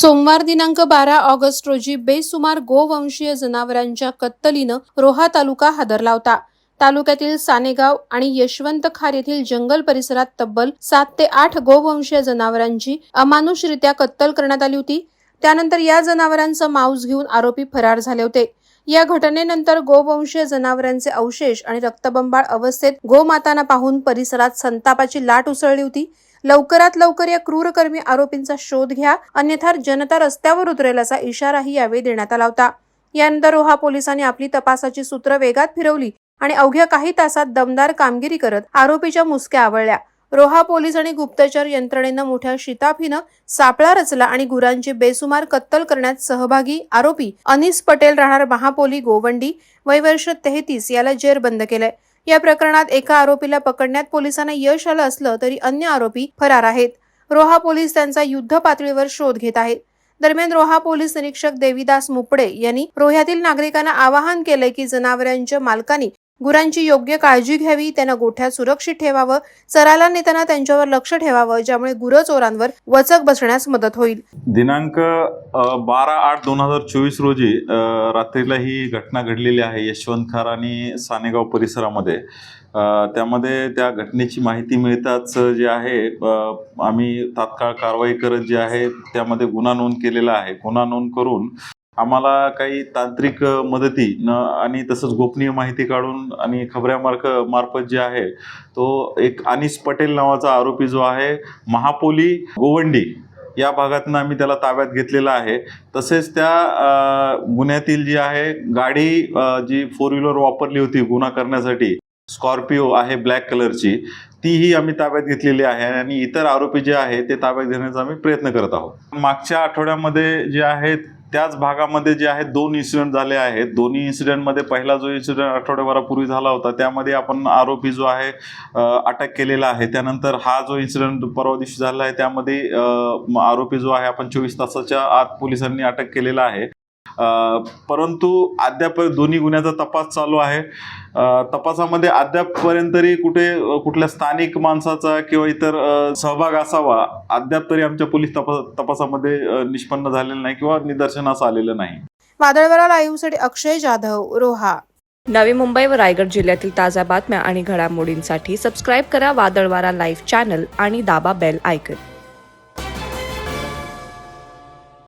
सोमवार दिनांक 12 ऑगस्ट रोजी बेसुमार गोवंशीय जनावरांच्या कत्तलीनं रोहा तालुका हादरला होता। तालुक्यातील सानेगाव आणि यशवंतखार येथील जंगल परिसरात तब्बल 7 ते 8 गोवंशीय जनावरांची अमानुषरित्या कत्तल करण्यात आली होती। त्यानंतर या जनावरांचं मांस घेऊन आरोपी फरार झाले होते। या घटनेनंतर गोवंशीय जनावरांचे अवशेष आणि रक्तबंबाळ अवस्थेत गोमातांना पाहून परिसरात संतापाची लाट उसळली होती। लवकरात लवकर या क्रूरकर्मी आरोपींचा शोध घ्या, अन्यथा जनता रस्त्यावर उतरेल असा इशाराही यावेळी देण्यात आला होता। यानंतर रोहा पोलिसांनी आपली तपासाची सूत्र वेगात फिरवली आणि अवघ्या काही तासात दमदार कामगिरी करत आरोपीच्या मुसक्या आवळल्या। रोहा पोलीस आणि गुप्तचर यंत्रणेनं मोठ्या शिताफीनं सापळा रचला आणि गुरांची बेसुमार कत्तल करण्यात सहभागी आरोपी अनीस पटेल राहणार महापोली गोवंडी वय वर्ष 33 याला जेरबंद केलंय। या प्रकरणात एका आरोपीला पकडण्यात पोलिसांना यश आलं असलं तरी अन्य आरोपी फरार आहेत। रोहा पोलीस त्यांचा युद्ध पातळीवर शोध घेत आहेत। दरम्यान रोहा पोलीस निरीक्षक देवीदास मुपडे यांनी रोह्यातील नागरिकांना आवाहन केले की जनावरांच्या मालकांनी गुरांची योग्य काळजी घ्यावी, त्यांना गोठ्यात सुरक्षित ठेवावं, चरायला नेताना त्यांच्यावर लक्ष ठेवावं, ज्यामुळे गुरचोरांवर वचक बसण्यास मदत होईल। दिनांक 12/8/2024 रोजी रात्रीला ही घटना घडलेली आहे यशवंतखार आणि सानेगाव परिसरामध्ये। त्यामध्ये त्या घटनेची माहिती मिळताच जे आहे आम्ही तात्काळ कारवाई करत जे आहे त्यामध्ये गुन्हा नोंद केलेला आहे। गुन्हा नोंद करून आम्हाला काही तांत्रिक मदती आणि तसंच गोपनीय माहिती काढून आणि खबऱ्यामार्फत जे आहे तो एक अनीस पटेल नावाचा आरोपी जो आहे महापोली गोवंडी या भागातून आम्ही त्याला ताब्यात घेतलेला आहे। तसेच त्या गुन्ह्यातील जी आहे गाडी जी 4 व्हीलर वापरली होती गुन्हा करण्यासाठी, स्कॉर्पिओ आहे ब्लॅक कलरची, तीही आम्ही ताब्यात घेतलेली आहे आणि इतर आरोपी जे आहे ते ताब्यात घेण्याचा आम्ही प्रयत्न करत आहोत। मागच्या आठवड्यामध्ये जे आहे त्याच भागामध्ये जे आहेत 2 इन्सिडेंट झाले आहेत। दोन्ही इन्सिडेंटमध्ये पहिला जो इन्सिडेंट आठवड्याभरापूर्वी झाला होता त्यामध्ये आपण आरोपी जो आहे अटक केलेला आहे। त्यानंतर हा जो इन्सिडेंट परवा दिवशी झाला आहे त्यामध्ये आरोपी जो आहे आपण 24 तासाच्या आत पोलिसांनी अटक केलेला आहे। परंतु अद्याप दोन्ही गुन्ह्याचा तपास चालू आहे। तपासामध्ये अद्यापपर्यंत तरी कुठल्या स्थानिक माणसाचा किंवा इतर सहभाग असावा अद्याप तरी आमच्या पोलीस तपासामध्ये निष्पन्न झालेलं नाही किंवा निदर्शनास आलेलं नाही। वादळवारा लाईव्हसाठी अक्षय जाधव, रोहा। नवी मुंबई व रायगड जिल्ह्यातील ताज्या बातम्या आणि घडामोडींसाठी सबस्क्राईब करा वादळवारा लाईव्ह चॅनल आणि दाबा बेल आयकॉन।